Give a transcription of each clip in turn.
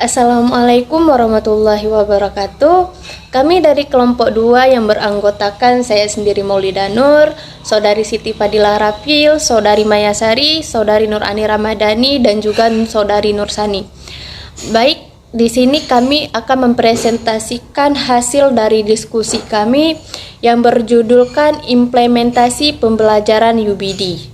Assalamualaikum warahmatullahi wabarakatuh. Kami dari kelompok 2 yang beranggotakan saya sendiri Maulida Nur, Saudari Siti Fadilah Rafil, Saudari Mayasari, Saudari Nurani Ramadhani, dan juga Saudari Nursani. Baik, di sini kami akan mempresentasikan hasil dari diskusi kami yang berjudulkan implementasi pembelajaran UBD.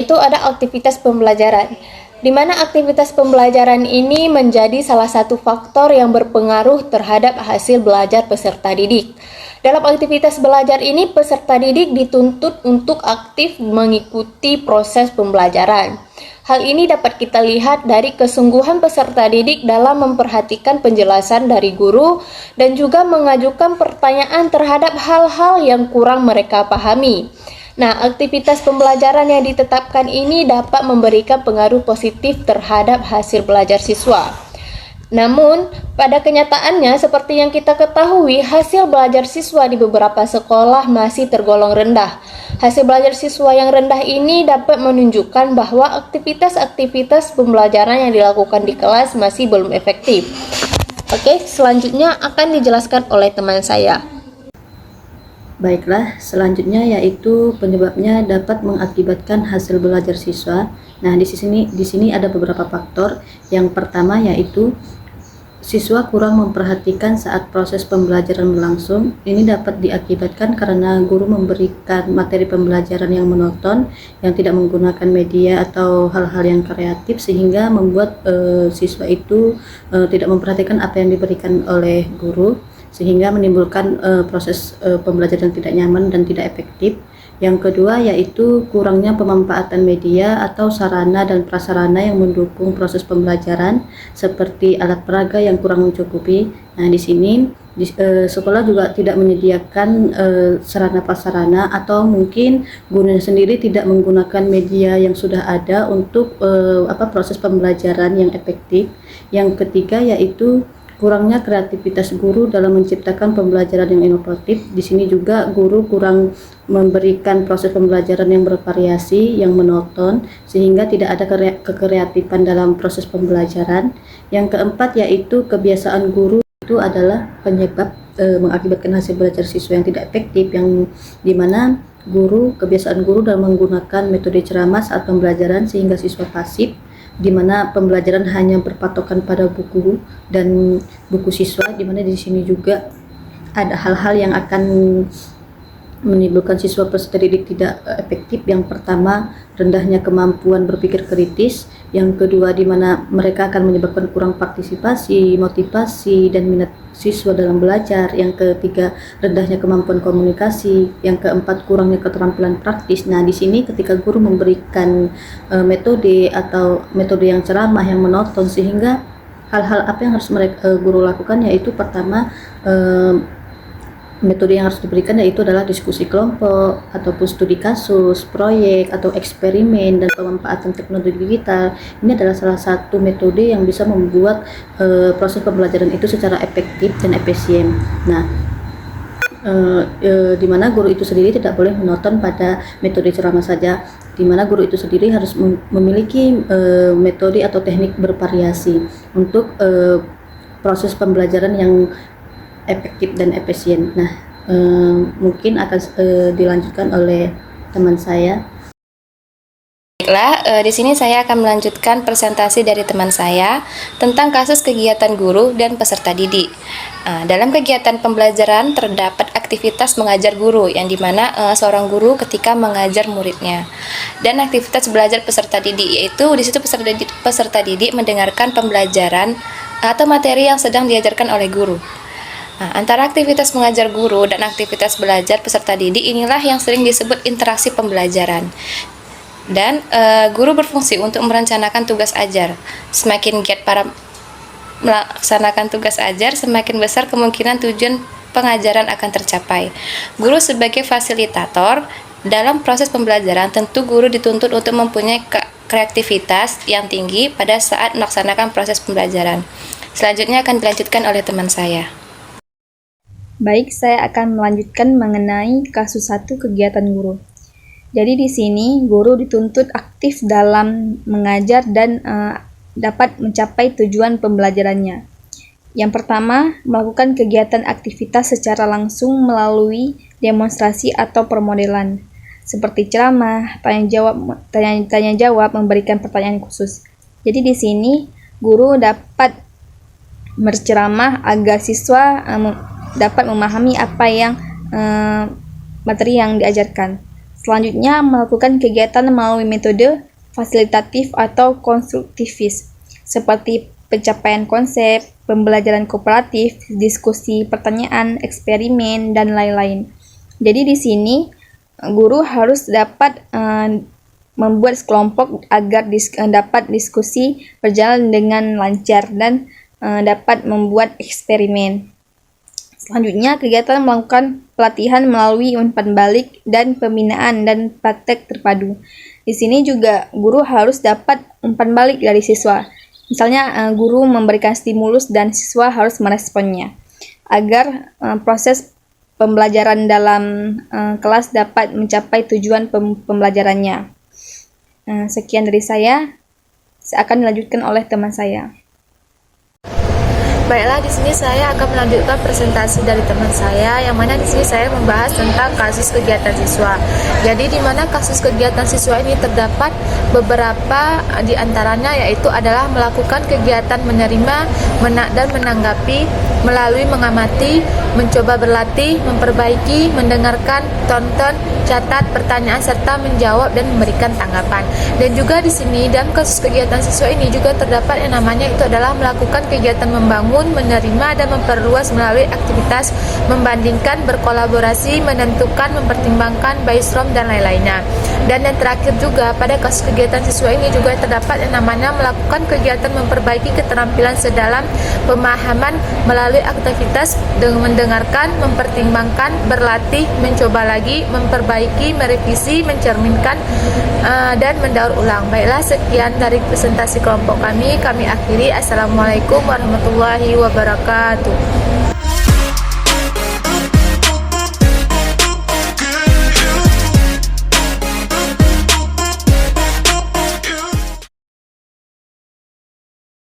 Itu ada aktivitas pembelajaran, di mana aktivitas pembelajaran ini menjadi salah satu faktor yang berpengaruh terhadap hasil belajar peserta didik. Dalam aktivitas belajar ini, peserta didik dituntut untuk aktif mengikuti proses pembelajaran. Hal ini dapat kita lihat dari kesungguhan peserta didik dalam memperhatikan penjelasan dari guru dan juga mengajukan pertanyaan terhadap hal-hal yang kurang mereka pahami. Nah, aktivitas pembelajaran yang ditetapkan ini dapat memberikan pengaruh positif terhadap hasil belajar siswa. Namun, pada kenyataannya seperti yang kita ketahui, hasil belajar siswa di beberapa sekolah masih tergolong rendah. Hasil belajar siswa yang rendah ini dapat menunjukkan bahwa aktivitas-aktivitas pembelajaran yang dilakukan di kelas masih belum efektif. Oke, selanjutnya akan dijelaskan oleh teman saya. Baiklah, selanjutnya yaitu penyebabnya dapat mengakibatkan hasil belajar siswa. Nah, di sini ada beberapa faktor. Yang pertama yaitu siswa kurang memperhatikan saat proses pembelajaran berlangsung. Ini dapat diakibatkan karena guru memberikan materi pembelajaran yang monoton, yang tidak menggunakan media atau hal-hal yang kreatif, sehingga membuat siswa itu tidak memperhatikan apa yang diberikan oleh guru, sehingga menimbulkan proses pembelajaran tidak nyaman dan tidak efektif. Yang kedua yaitu kurangnya pemanfaatan media atau sarana dan prasarana yang mendukung proses pembelajaran seperti alat peraga yang kurang mencukupi. Nah, di sini sekolah juga tidak menyediakan sarana prasarana, atau mungkin gurunya sendiri tidak menggunakan media yang sudah ada untuk proses pembelajaran yang efektif. Yang ketiga yaitu kurangnya kreativitas guru dalam menciptakan pembelajaran yang inovatif. Di sini juga guru kurang memberikan proses pembelajaran yang bervariasi, yang monoton, sehingga tidak ada kekreatifan dalam proses pembelajaran. Yang keempat yaitu kebiasaan guru itu adalah penyebab mengakibatkan hasil belajar siswa yang tidak efektif, yang dimana kebiasaan guru dalam menggunakan metode ceramah saat pembelajaran sehingga siswa pasif, di mana pembelajaran hanya berpatokan pada buku dan buku siswa, di mana di sini juga ada hal-hal yang akan menimbulkan siswa peserta didik tidak efektif. Yang pertama, rendahnya kemampuan berpikir kritis. Yang kedua, di mana mereka akan menyebabkan kurang partisipasi, motivasi, dan minat siswa dalam belajar. Yang ketiga, rendahnya kemampuan komunikasi. Yang keempat, kurangnya keterampilan praktis. Nah, di sini ketika guru memberikan metode yang ceramah, yang monoton, sehingga hal-hal apa yang harus guru lakukan, yaitu pertama, metode yang harus diberikan yaitu adalah diskusi kelompok ataupun studi kasus, proyek atau eksperimen, dan pemanfaatan teknologi digital. Ini adalah salah satu metode yang bisa membuat proses pembelajaran itu secara efektif dan efisien. Nah, di mana guru itu sendiri tidak boleh menonton pada metode ceramah saja, di mana guru itu sendiri harus memiliki metode atau teknik bervariasi untuk proses pembelajaran yang efektif dan efisien. Nah, mungkin akan dilanjutkan oleh teman saya. Baiklah, di sini saya akan melanjutkan presentasi dari teman saya tentang kasus kegiatan guru dan peserta didik. Dalam kegiatan pembelajaran terdapat aktivitas mengajar guru, yang dimana seorang guru ketika mengajar muridnya, dan aktivitas belajar peserta didik, yaitu di situ peserta didik mendengarkan pembelajaran atau materi yang sedang diajarkan oleh guru. Nah, antara aktivitas mengajar guru dan aktivitas belajar peserta didik inilah yang sering disebut interaksi pembelajaran. Dan guru berfungsi untuk merencanakan tugas ajar. Semakin giat para melaksanakan tugas ajar, semakin besar kemungkinan tujuan pengajaran akan tercapai. Guru sebagai fasilitator dalam proses pembelajaran, tentu guru dituntut untuk mempunyai kreativitas yang tinggi pada saat melaksanakan proses pembelajaran. Selanjutnya akan dilanjutkan oleh teman saya. Baik, saya akan melanjutkan mengenai kasus 1 kegiatan guru. Jadi di sini guru dituntut aktif dalam mengajar dan dapat mencapai tujuan pembelajarannya. Yang pertama, melakukan kegiatan aktivitas secara langsung melalui demonstrasi atau permodelan, seperti ceramah, tanya jawab, memberikan pertanyaan khusus. Jadi di sini guru dapat berceramah agar siswa dapat memahami apa yang materi yang diajarkan. Selanjutnya, melakukan kegiatan melalui metode fasilitatif atau konstruktivis, seperti pencapaian konsep, pembelajaran kooperatif, diskusi, pertanyaan, eksperimen, dan lain-lain. Jadi di sini guru harus dapat membuat kelompok agar dapat diskusi berjalan dengan lancar dan dapat membuat eksperimen. Selanjutnya, kegiatan melakukan pelatihan melalui umpan balik dan pembinaan dan praktek terpadu. Di sini juga guru harus dapat umpan balik dari siswa. Misalnya, guru memberikan stimulus dan siswa harus meresponnya, agar proses pembelajaran dalam kelas dapat mencapai tujuan pembelajarannya. Sekian dari saya akan dilanjutkan oleh teman saya. Baiklah, di sini saya akan melanjutkan presentasi dari teman saya, yang mana di sini saya membahas tentang kasus kegiatan siswa. Jadi di mana kasus kegiatan siswa ini terdapat beberapa di antaranya, yaitu adalah melakukan kegiatan menerima, dan menanggapi, melalui mengamati, mencoba berlatih, memperbaiki, mendengarkan, tonton, catat, pertanyaan, serta menjawab dan memberikan tanggapan. Dan juga di sini dalam kasus kegiatan siswa ini juga terdapat yang namanya itu adalah melakukan kegiatan membangun, menerima, dan memperluas melalui aktivitas membandingkan, berkolaborasi, menentukan, mempertimbangkan, brainstorm, dan lain-lainnya. Dan yang terakhir juga pada kasus kegiatan siswa ini juga terdapat yang namanya melakukan kegiatan memperbaiki keterampilan sedalam pemahaman melalui aktivitas dengan mendengarkan, mempertimbangkan, berlatih, mencoba lagi, memperbaiki, merevisi, mencerminkan, dan mendaur ulang. Baiklah, sekian dari presentasi kelompok kami akhiri. Assalamualaikum warahmatullahi wabarakatuh.